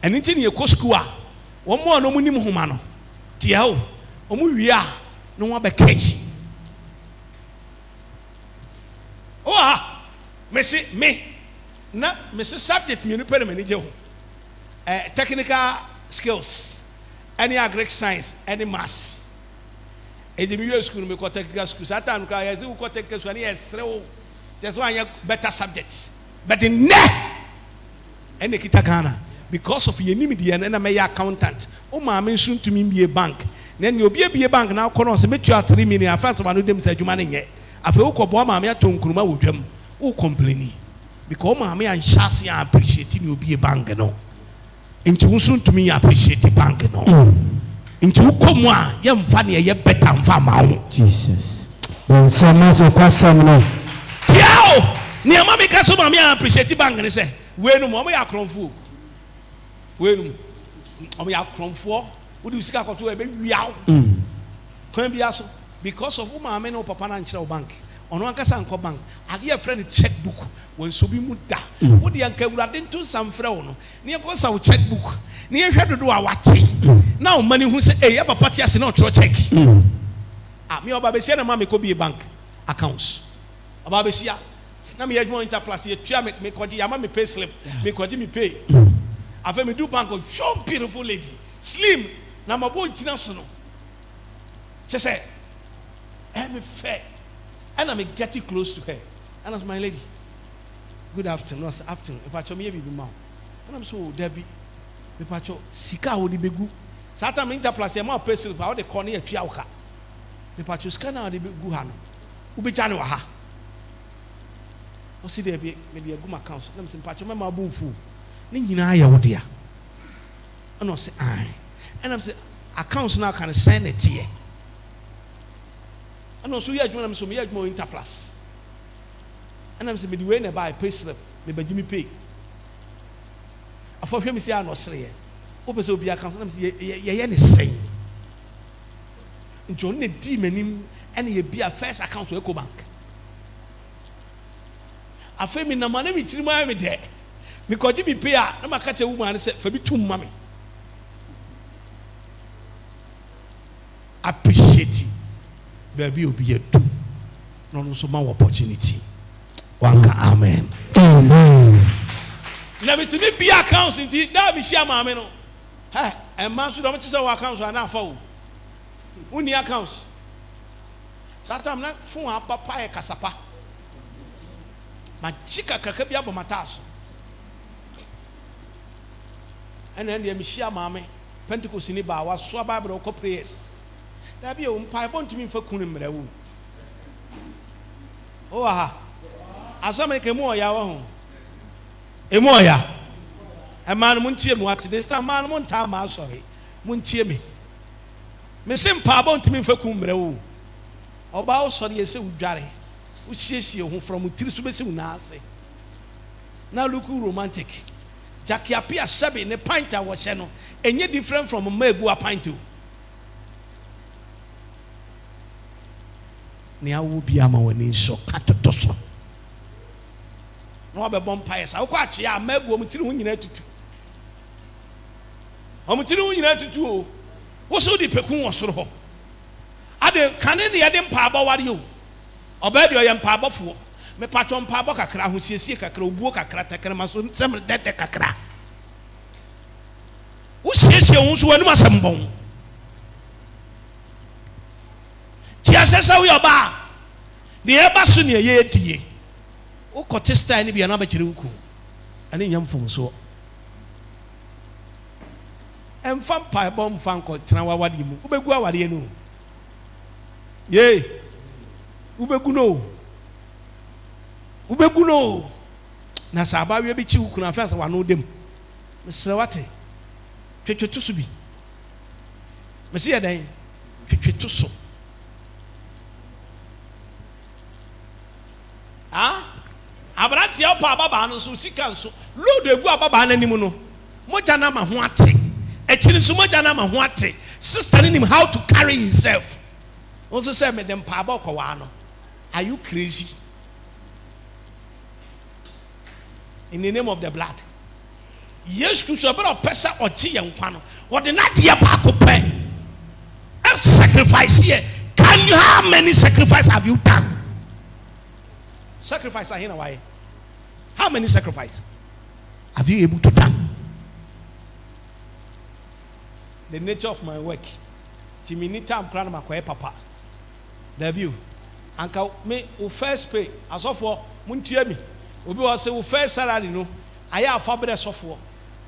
And it's in your coskua. One more no minimum humano. Tiao, Omuya, no one but catch. Oh, Messi, me, not Mrs. Subject, Muniped, technical skills, any agric science, any mass. It's a music school, me call technical school. Satan cry as you call technical school, yes, just one better subjects. But in ne, any kitakana, because of your enemy, and then my accountant, oh, my mention to me be a bank. Then you'll be a bank now, Conos, make you 3 million. I first one of them said, you manning it. I feel Obama, to Nkrumah with them, who complaining. Because Mammy and Chassis are appreciating you be a bank, no. Into soon to me appreciate the bank, no. Into Komwa, young funny, a better and farm. Jesus. When someone will pass some no. Yo! Near Mammy Castle, Mammy appreciate the bank, and they say, when Mommy are cronfu. When Mommy are cronfu, would you see a to a baby yow? Can be also because of whom I may know Papa and Chow Bank. On one case, Uncle Bank, I hear a friend checkbook when so be muda. Would the uncle would into some frown? Near goes our checkbook. Near her to do our tea. Now, money who say, hey, a party has not your check. Ah, me or Babesiana, mammy could be a bank accounts. A Babesia. Now, me had more interplus, you try me, Yammy pay slip, me me pay. I feel me do bank of so beautiful lady, slim, now my boy Chinasono. She said, I'm fair. And I'm getting close to her. And as my lady, good afternoon. I said, afternoon. If I show me every mouth. And I'm so Debbie. If I show Sika would be good. Satam interplus, I'm more person about the corner of Fiauka. If I show Scana, the good hand. Ubi Januaha. Or see there be maybe a good account. Let me say, Pacho, my boo fool. Nina, oh dear. And I say, aye. And I'm saying, accounts now can send it here. And also, you are so more interplus. And I'm saying, the way I buy a pay slip, maybe Jimmy pay. I thought him say, I'm not saying. Open so be account. I'm saying, yeah, saying. John, the demon, and he be a first account to Eco Bank. I feel me, no money, it's in my there. Because Jimmy pay, I'm a catch a woman and said, for me, too, mommy. Appreciate it. Baby will be a two. No, so more opportunity. Wanka, amen. Amen. Let me to me be accounts in that be share mamma. Hey, and man should not say accounts are not for. Only accounts. Sometimes not for a papa a casapa. My chica kakabia bomataso. And then the Mishia Mammy, Pentecost in the bar was so Bible or prayers. There be a pipe to me for Kunim. Oh, aha. As I make a more yaw. A more ya. A man munchim what this time, man won't time, sorry. Munchim me. Missim Pabon to me for Kumbreu. About sorry, yes, Jari. Which says you who from Tirisubesi Nase. Now look who romantic. Jackie appear sabby in a pint I was channel, and yet different from a Megua pint too. Nia will be a man so cut to toss. No other bonfires. I'll catch ya, Meg woman till when you need to. I'm telling you to do. What's all the pecun was so? Are the Canadian Adam Paba, what you? Obey your young Paba for me, patron Paba Cacra, who sees a crow, Cacra, some dead Cacra. Who says you won't win my sambon? Says how we are bar. The Abasunia ye to ye. O Cotesta and be another Chiruku. And in young from so. And fan pie bomb fan called Trawadimu. Ubegua, what do you know? Yea. Ubeguno. Ubeguno. Nasaba, we be chill, can I fast one of them. Mr. Wati. Twitch to be. Monsieur Day. Twitch to so. Ah, Abrati up Baba so sick and so load the Guaba Banamuno. Mojanama Huate, a chin so Mojanama Huate, telling him how to carry himself. Also said, Madame Pabo Kawano, are you crazy? In the name of the blood, Yes, Christo, but a person or tea and pano. What the not dear Paco pay? A sacrifice here. Can you how many sacrifices have you done? Sacrifice in a way. How many sacrifices have you able to done? The nature of my work. Timinita am crown my papa. The view. Anka me who first pay as of for muntie me. Obi was say who first salary no. I have fabric software.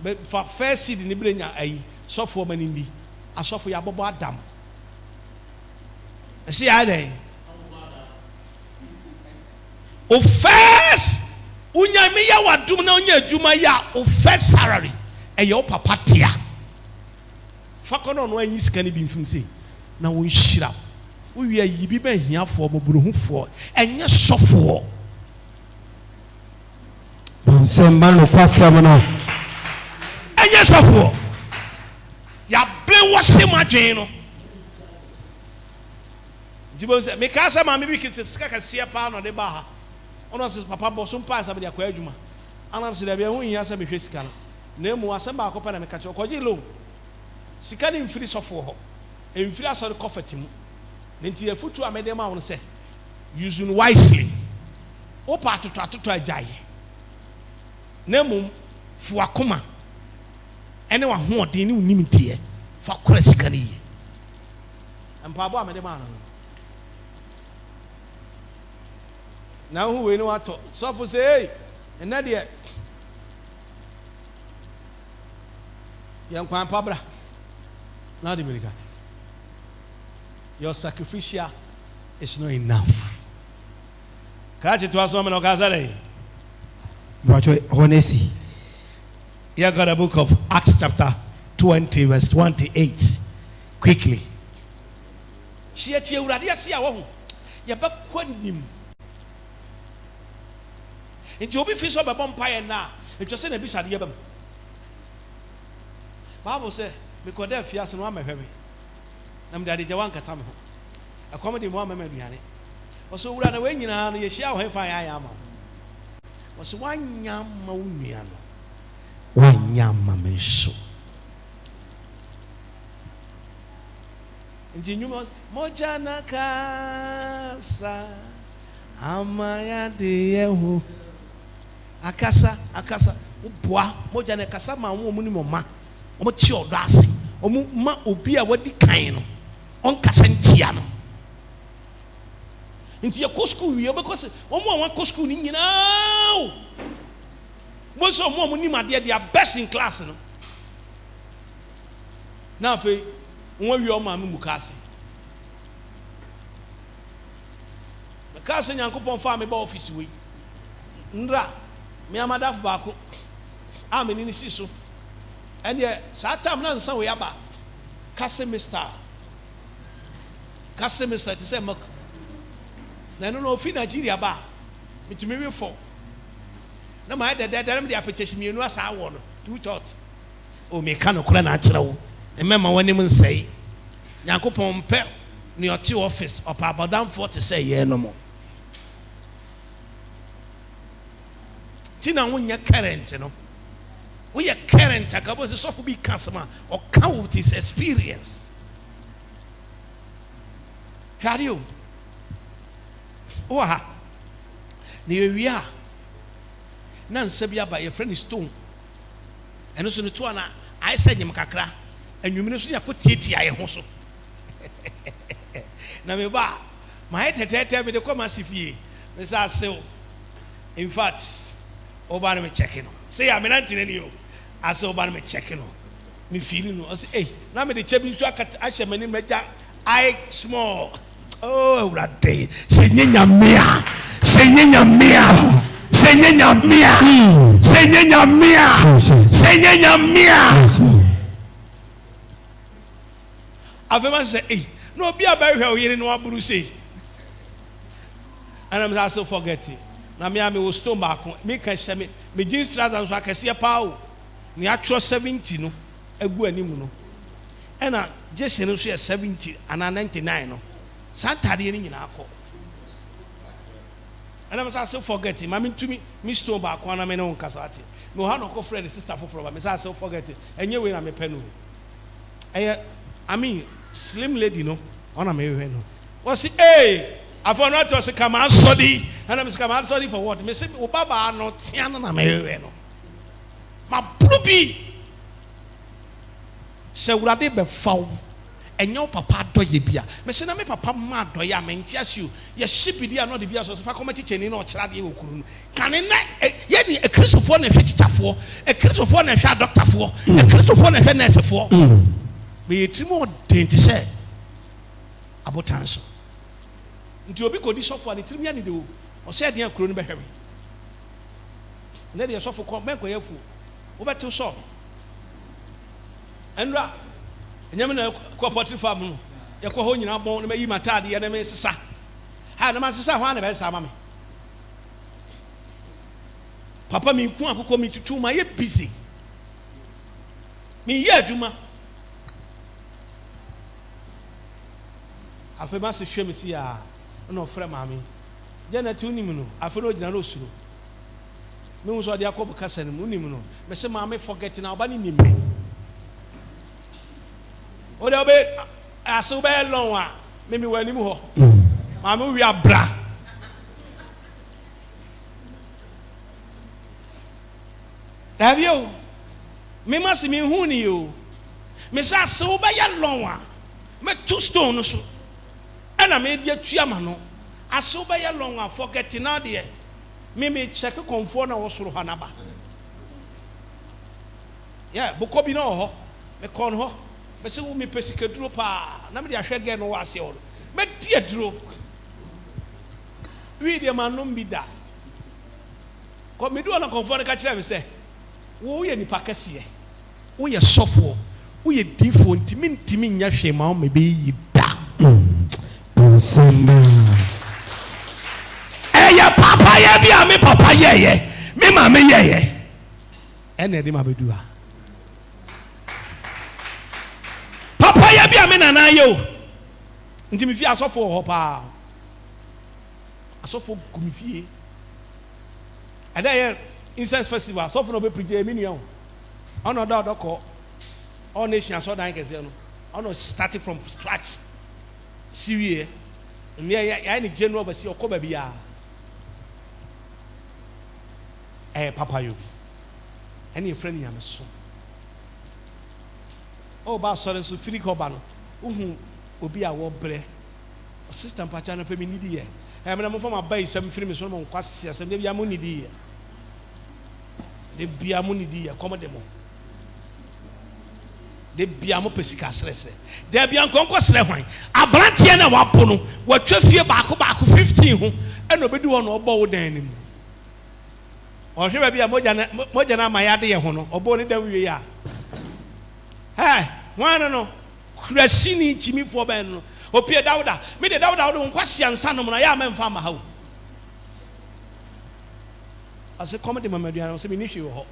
But for first seed in the brain software man in the as of for your bobo adam. See how they o first unya me ya wadum na unya adwuma ya o first salary e your papa tia fakono no anyi sika ne bi mfim sei na won hira wo wi ayi bi ba hiafo moburuhufo enye sofo bon semba no kwasam no enye sofo ya bre wo se madwen no jibo se me ka sa ma me bi kiti sika ka sia pa no de ba ha ono se papa bo so mpa sa be de akwa adwuma anam se de be hu hia sa me hwe sika no na emu asem ba akopa na me ka che okoje lo sika ni mfiri sofo ho emfiri asori kofati mu nti afutu amede ma won se use wisely opa atoto ajaye na emu fu akoma ene wa ho odin ni unim tie fa kora sika ni ye ampa bo amede ma no na hu we ni wato sofo say hey ena de yan kwan pabra na de america your sacrificial is not enough. Kachi to us woman okazare. But honestly, You got a book of Acts chapter 20 verse 28 quickly. She ati urade ase a wo ye ba kwanim. Nti obi fi so be bompaye na etwa se na bisa de bam. Bible say because there fiase no amahwe me. Na me de jawan kata me ho. Akomode mo amama aduane. Oso wura na we nyina no ye hia ho fa ya ya ama. Oso wanya ma unua no. Wanya ma me so. Nti nyuma moja na kasa amaya de yehu akasa uboa moja na kasa ma wo mu ni mo ma o mo ti odo ase o mu ma obi a wadi kan no on kasa ntia no nti ye ko school wi because o mo wa ko school ni nyina o mo so mo ni ma de best in class no na fe wọ́n wi ọmọ àmì mukasi mukasi nyankopɔn fa mi ba ɔfisi wei ndra mi amadafo baako a mi ni si so ɛnna saa tam na nsa wei aba kase mister ti sɛ mɔk na ɛno na ofi Nigeria ba mitumi wi fɔ na maa yɛ dɛdɛdɛ na mi de apɛkyɛsi mienu asa awɔ no two thought o mi ka no kora na akyerɛ wo. Remember when him say, Yankopon pet near two office or Papa down for to say, yeah, no more. Tina, when you're current, you know, we are current, I was a soft big customer or count with his experience. How do you? Oh, near we are. Nan Sabia by your friend is stone. And also the two, I said, him kakra. And you mean put titi I also. Na me ba my head me the come as if ye. Mr. Sell. In fact, over me checking. Say I'm not in you. I saw over me checking. Me feeling no. I say, hey, now me the chebi so I shall many meja I small. Oh, rade. Say nyanya mia. Say nyanya mia. Say nyanya mia. Say nyanya mia. Say nyanya mia. I've say, hey, no, be a very well here in Waburu say. And I'm also forgetting. Now, me, I will stone back. Me, can say me, jeans trousers, so I can see a power. The actual 70, no, a good animal. And I just you know, 70 and 99. No, Santa in our call. And I'm so forgetting. I mean to me stone back one I mean on Casati. No how no go friend sister for me so forgetting. And you win I'm a pen. I mean slim lady no on a me no. Was it hey I found out was a command sorry and I'm command sorry for what? Me say Baba no tiana na me no. Ma brubi se wurade be faw enyo papa doye bia me se na me papa ma doye amentia you ye shipidi ano de bia so fa come chicheni na ochira de okuru no kane na ye ni ekristofo na hwe chichafo ekristofo na hwe doctorfo ekristofo na hwe nursefo me yetimo denti se abotanso nti obi kodi sofo ani tirimi ani de o se de akuro no behwe na de sofo ko menko yafu wo beti so enra enyame na ko potri farm no ye ko ho nyina bon na mayi matade ye na me sesa ha na ma sesa ho na be sa ma me papa mi ku akoko mi tutu ma ye busy mi ye aduma afa ma se hwe mi si a na ofre ma me je na ti unim no afa no gina no osuro me wo so de akọ kasa ne mu unim no me se ma me forget na oba ni nimre o de obe aso be lon a me mi wani mu ho ma me wi abra Davio me must me hu ni o me sa so be ya lon a me two stone no so and I made you tuamano aso be ya lon a forget na de me check comfort na wo soro hanaba yeah boko bi na ho me kon ho me se wo me pesika duro pa na me de ahwege no wase ho me die duro wi de manom bi da ko me do na comfort ka kire me se wo ye ni pakase wo ye sofo wo ye difo ntimi nya hwe ma o me be yi da papa ye bia me papa ye me ma me ye ene de ma bedua papa ye bia me nana ye o nti me fi asofo ho pa asofo gumifie ada ye incense festival asofo no be preach me nua ono da odoko all nation so dan kese no ono starting from scratch siwie me ya ni general oversee okoba bia papa you any friend yam so oh ba sorry so firi ko ba no uhu obi a wo bre sister mpacha no pe mi nidi ye me na mo fama ba isam firi me so mo kwase asem de bia mo nidi ye de bia mo nidi ye komo de mo de bia mo pesika srese de bia nkonko sre hwan abrantie na wapo no watwa fie baako 15 ho eno bedi wo no obo wo dan nim o hwe ba bia moja na mayade ye ho no obo ni dan wie ya wan no kurasi ni chimifo ben no opie Dauda me de Dauda wo nkwase ansa no na ya memfa ma ha ase komedi mamaduana so me ni hwe ho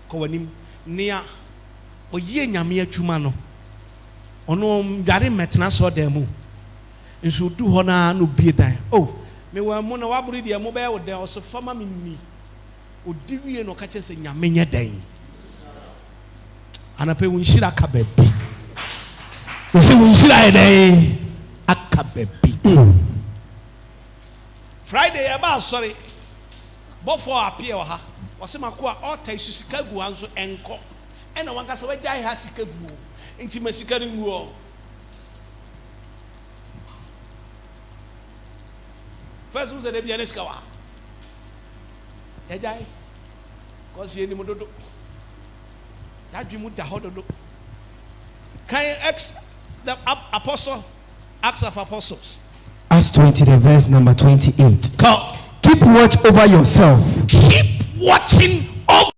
ko wanim nia oye nyame atwuma no ono dare metena so da mu nso du ho na no bie dan me wa mu na waburi de mu be wo dan so fama me ni odiwie no ka chese nyame nya dan anape wunshira ka baby we say wunshira dan aka baby Friday ya ba sorry before appear ha wase makoa ota isusika gu anzo enko ena wanka se wajai ha sika gu enti masika ngu o first we say de bia neska wa ejai cause ye ni mododo dadwi da hododo kan the apostle Acts of Apostles Acts 20 the verse number 28 keep watch over yourself keep watching over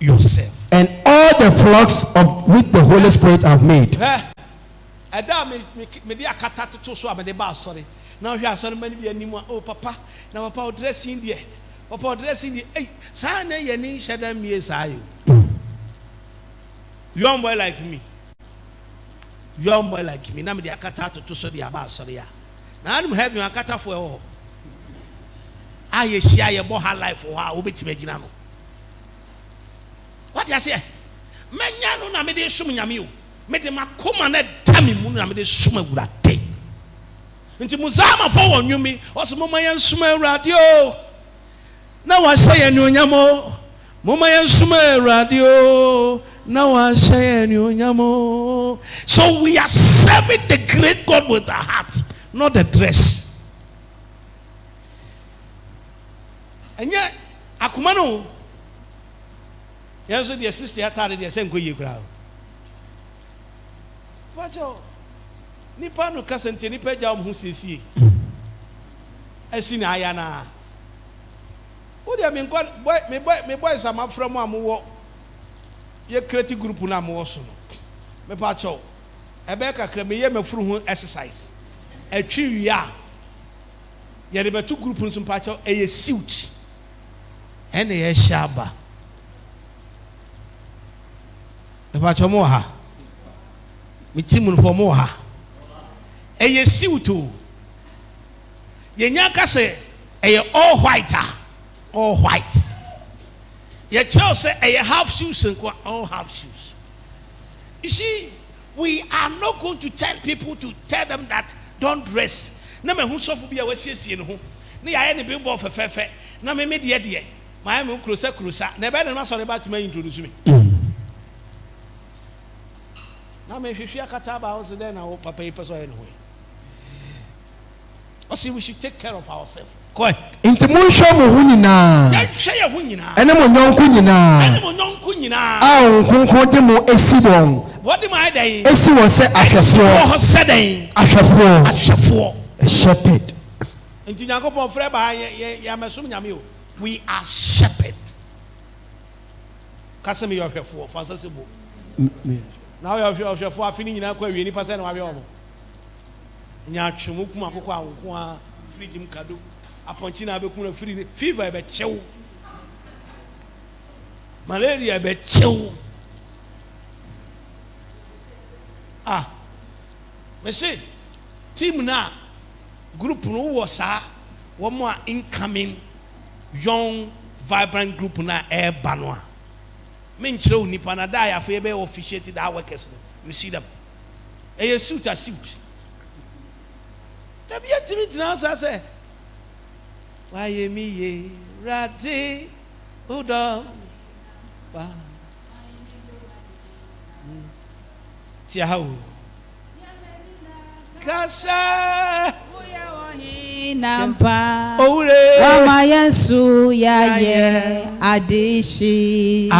yourself and all the flocks of which the Holy Spirit have made adam me dia kata to so am de ba sorry na hwe asori mani bi animu papa na papa o dressing there papa o dressing there sa na ye ni shada mie sa yo young boy like me na me dia kata to so dia ba sorry ya na am have you akata for Aye, she aye her life for her. Obeti begina no. What you say? Menya no na me de sum nyame o. Me de makoma na dami mu na me de sum awurade. Nti muzama fo wonwumi, oso moma yen sum awurade o. Na wa hye yen onyamo. Moma yen sum awurade o. Na wa hye yen onyamo. So we are serving the great God with our heart, not the dress. And yet, akumano. Yes, the sister attended the same way. Wajo, nipa no kasente nipa jam hu sisi. Esi na ayana. Wo dia me boy sama from amu ye creative group na amu so no. Me pa cho. Ebe kakra me ye mafuru hu exercise. Atwi wi a ye de betu group nso pa cho eye suit. Ene ye shaba. Ebacho mo ha. Mi timu for mo ha. Eye siwto. Ye nyaka se eye all white. All white. Ye tell say eye half shoes and all half shoes. You see, we are not going to tell people to tell them that don't dress. Na me hu sofu bia wasiesie ne ho. Na ya ne bi bo fefefe. Na me de. My me krosa. Na be na so ne ba to me introduce me. Now me hwehwe akata ba house there na wo papa yi person ye no ho. O see we should take care of ourselves. Koi. Inti mo hwe mo hu nyina. Ya hwe ye hu nyina. Ene mo nyonko nyina. Ah nkonko de mo esi bon. What do my day? Esi won say ahwefo. A shepherd. Inti Yakobon frɛ ba ya mesom nyame o. We are shepherd. Kasemi yo ahwefo fancy bo. Now you have your feeling in a query, any person of your own. Nyachumukum akokwa free Jim Kadu. Aponchina bekuna free fever be chew. Malaria be chew. Ah. Me say team na group no was one more incoming young vibrant group na air banwa. Men show nipa na die after be officiated our workers. You see them. A suit. The be activity now say, why ye me ye rati udo ba tiaho kasa nampa wama yesu ya ye adishi ye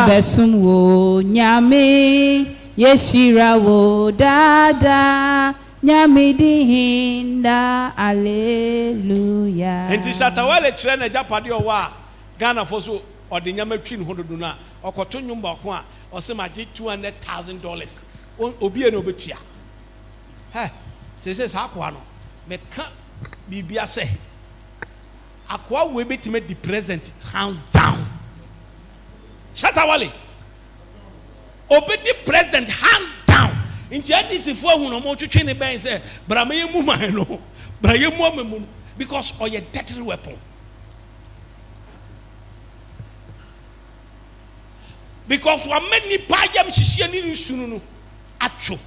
besum wo nyame yeshira wo dada nyame dihinda alleluia enti satawale kire na japade o wa Ghana for so or the nyame twi ne hododo na okoto nyumba ho a o se maji $200,000 obi e no betua se sa akwa no me ka bibia say akwa we betime the present hands down Shatawale obedi president hands down inti adisi fo hu no mo twetwe ne ben say bra me mu man no bra ye mu amemu because or your deadly weapon because for many payam hihie ni nsunu no atwo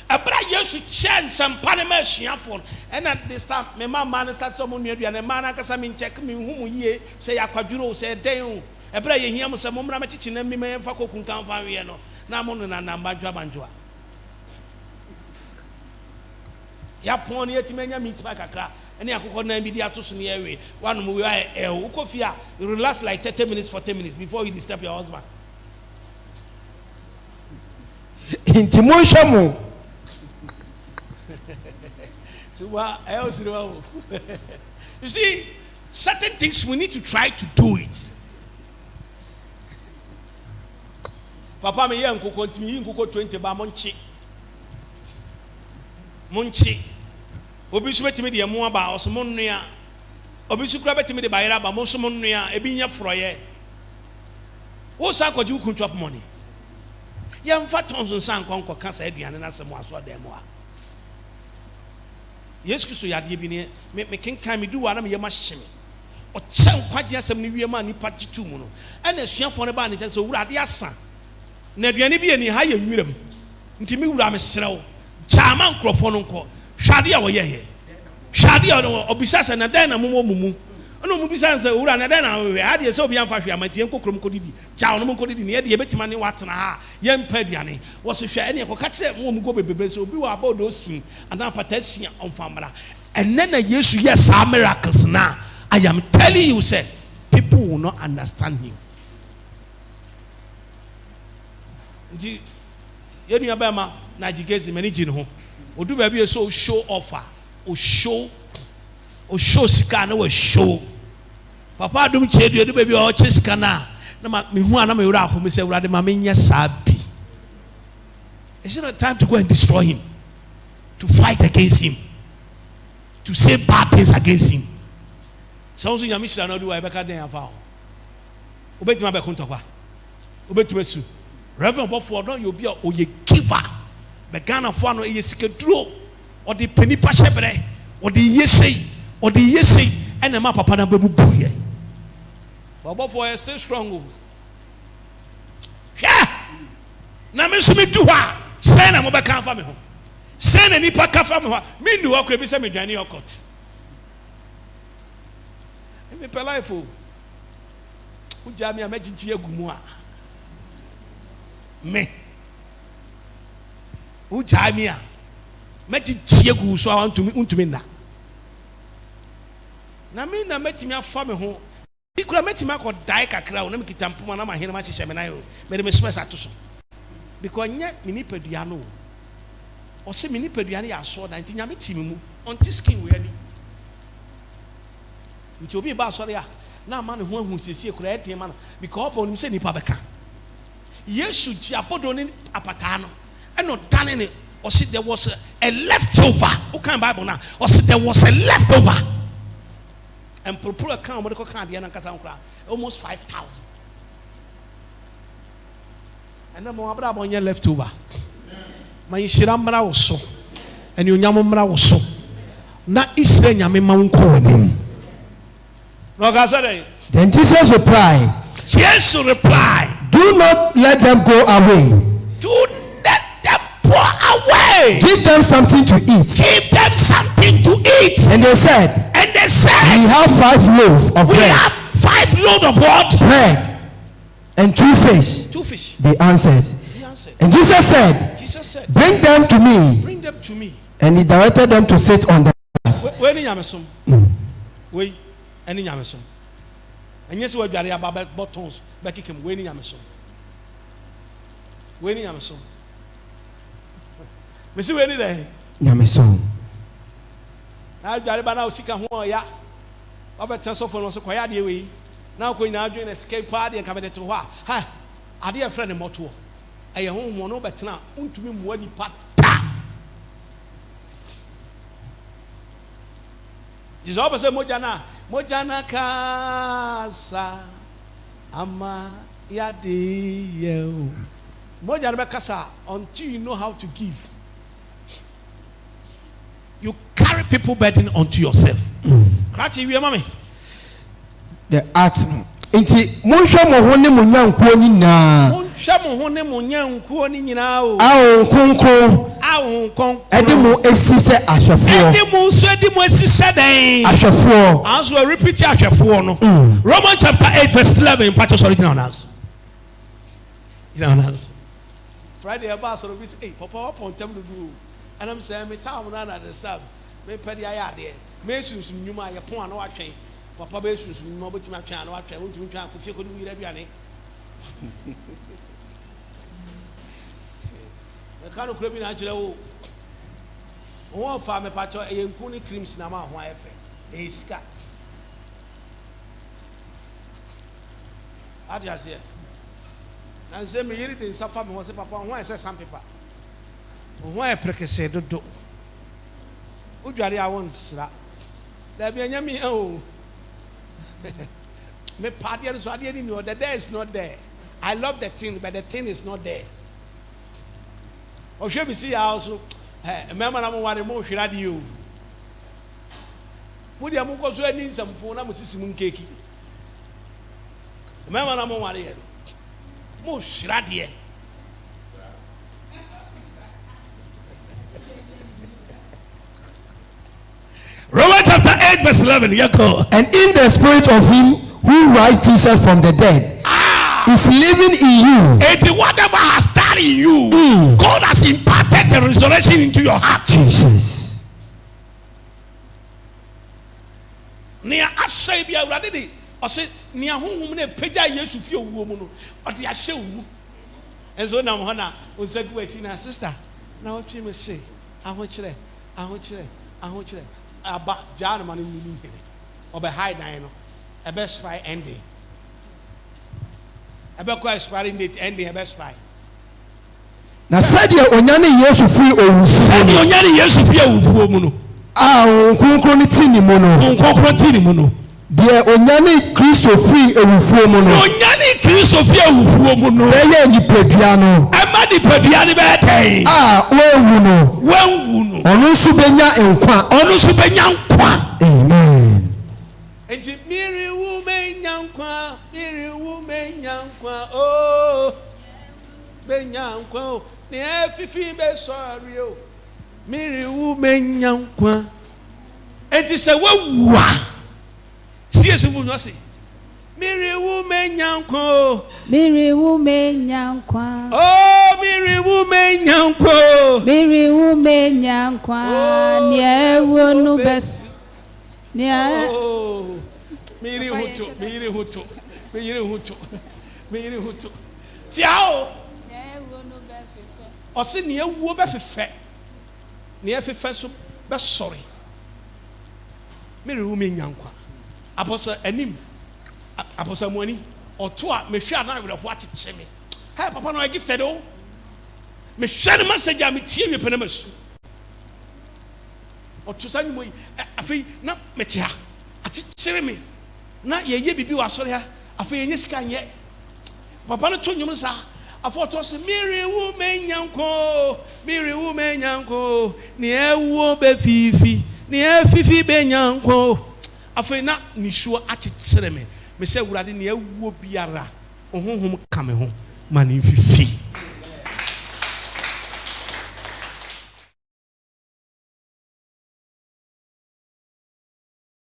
abra yesu chance and panama hyiafo and at this time me man start some nua and man akasa me check me hu mu yie say akwadwuro say den abra ye hia mo say mo mra me chichi na me fa kokun kan fa we no na mo no na namba dwa ya pon ye timenya meat pack akra ene akoko na bi di atoso ne ewe one mo we ukofia you relax like 30 minutes 40 minutes before you disturb your husband intimoshamo you see certain things we need to try to do it. Papa me yan kokko ntimi yin kokko 20 ba monchi obi su betimi de mo aba osmo nnua obi su kura betimi de bayira ba mo so mo nnua ebi nya froye wo sa kwaji ukun chop money ya mfa tonso san konko kasa aduane na se mo aso da mo a Yes, Christo Yadia Bini, make me do one of your machine. Or Chan Quadia some new man, Pachi Tumuno, and a chef for a band, and so Radiasa. Nebiani be any higher medium. Intimi Ramesel, Chaman Crofononco, Shadia or Ye. Shadia or Bisas and Adana Mumu. No Bisas, Uran Adana, I had so young fashion, my Tianco Cromcodi, Chow Codi, near the Betimani Watana, young Pediani, was a share any Cocatse, Mumu Baby, so we were about those soon, and now Patesia on Famara. And then yes, are miracles now. I am telling you, sir, people will not understand you. Yeni abema na jigezi mani jin ho odu ba bi so show offer o show sika na we show papa adum chedu odu ba bi o che sika na me hu ana me wura akom se wura de ma me nya sabi. It's not time to go and destroy him, to fight against him, to say bad things against him. Sounds nyame shira na odu wa be ka den afa ho obetima be kontokwa obetima su Reverend Bofo, no, you'll be a giver. The Ghana for no is a draw, or the penny pashebre, or the yesay, and the map of Panabu here. But Bofo is still strong. Yeah, now, Miss Midua, send a Mobaka family. Send any Paka family. Mean you walk with some Johnny Ocott. And me Pelifo, who Jamia Majia Gumua. Me Ujamia Meti Chiegu, so I want to me now. Namina met me a family home. He could have met him or die a crown, and make it Tampuma, my Henry Seminario, made him express at us. Because yet Minipediano or say Minipediani, I saw 19 Yamitimu on this skin really. It will be about sorry. Now, man who sees you create him because of him saying Pabaka. Yes, you apodoni apatano, and not done any. Or see there was a leftover. Who can Bible now? Or see there was a leftover. And proper account what can't be an almost 5,000. And then more about your leftover. My Shiramra was so, and your Yamamra was so. Not Israel Yamim. Then Jesus replied, Jesus replied, do not let them go away. Do let them pour away. Give them something to eat. Give them something to eat. And they said, we have 5 loaves of bread. We have 5 loaves of what? Bread. And 2 fish. 2 fish. They answered. And Jesus said, bring them to me. Bring them to me. And he directed them to sit on the grass. Where in Yamesum? Wait, any Yamesum. And yes, we are about buttons. Becky came winning Yamesum. Winning Yamesum. Missy, any day. Yamesum. Now, Jaribana Sika Hoya. Robert Tessophone was a quiet way. Now, going out doing escape party and coming to her. Ha! I dear friend in Motu. I am home one over now. To me, more part. This opposite Mojana Casa Ama Yadi Mojana Casa until you know how to give. You carry people burden onto yourself. Cratchy, we are mommy. The art. Inti Munsha Mohone Munyanko na Munsha Mohone Munyanko ni now. Aw Kunko. Aw Kunko. Edimu Esise Ashafo. Edimu Esise den. Ashafo. As we repeat Ashafo no. Romans chapter 8 verse 11 Patrick's original announce. Friday about so we say, Papa, what point them to do? And I'm saying, me town na the sub. Me pedi aya there. Me sun some nyuma ya pon na watwen. Papa be sun some nyuma beti ma twan na watwen. Won't you twan ko tie ko du ira biane. E ka no kura bi na kire wo. Won fa me pa cho e nku ni creams na ma ho ayefe. E sika. Adias here. And say me yiri den safa me ho se papa ho say sandpaper. Ho e prekese dodo. Udware a won sra. Da bi anya mi o. Me party so ade ni no, the there is not there. I love the thing but the thing is not there. O hwe bi see also. Remember na mo ware mo hwira de you. Would you go so any some phone? I'm a system cake. Remember, I'm on here. Most shradie. Romans chapter 8, verse 11. And in the spirit of him who raised himself from the dead is living in you. And whatever has done in you, God has imparted the resurrection into your heart. Jesus. Near I say, be already. I said, near whom they pay years of your woman, but they are so. And so now, Hannah will say, wait, sister. Now, what you must say, I want you, I want you, I want you. About John money or by high dino, a best spy ending. A best expiring date ending a best spy. Now, said you onyani years of free or said you onyani years of fear of woman. Ah, concronitini mono. Dear onyani Christo free a woman. Onyani Christo fear of woman. They are piano. I'm not the pediani bad. Ah, when Onusubenya enkwa. Onusubenya nkwa. Amen. Enti miri wumenya nkwa, miri wumenya nkwa. Oh, benya nkwa. Ni efifi be sorry o. Miri wumenya nkwa. Enti se wewua. Sie fu no se. Miri wumenya nkwa. Miri wumenya nkwa. Oh, miri wumenya nkwa. Miri wumenya nkwa. Nie wonu bes. Nie. Oh. Miri hutu. Miri hutu. Tiao. Nie wonu befefe. Osi nie wo befefe. Nie fefe so be sorry. Miri wumenya nkwa. Apostle enim. Apostle Mwani or two me share now with what it me. Hey, Papa, no, I gifted all. Me share the message. I'm tear me penemas. Or to send me a fee, not metia. I teach me. Not ye be was sorry. I feel in this kind yet. Papa told you, Massa. I thought was a Miri woman, Yanko, Miri woman, Yanko, near wo be fifi, near fifi be Yanko. I feel not ni sure at it. Me say urade ne awu biara ohonhom kame ho ma ne fifi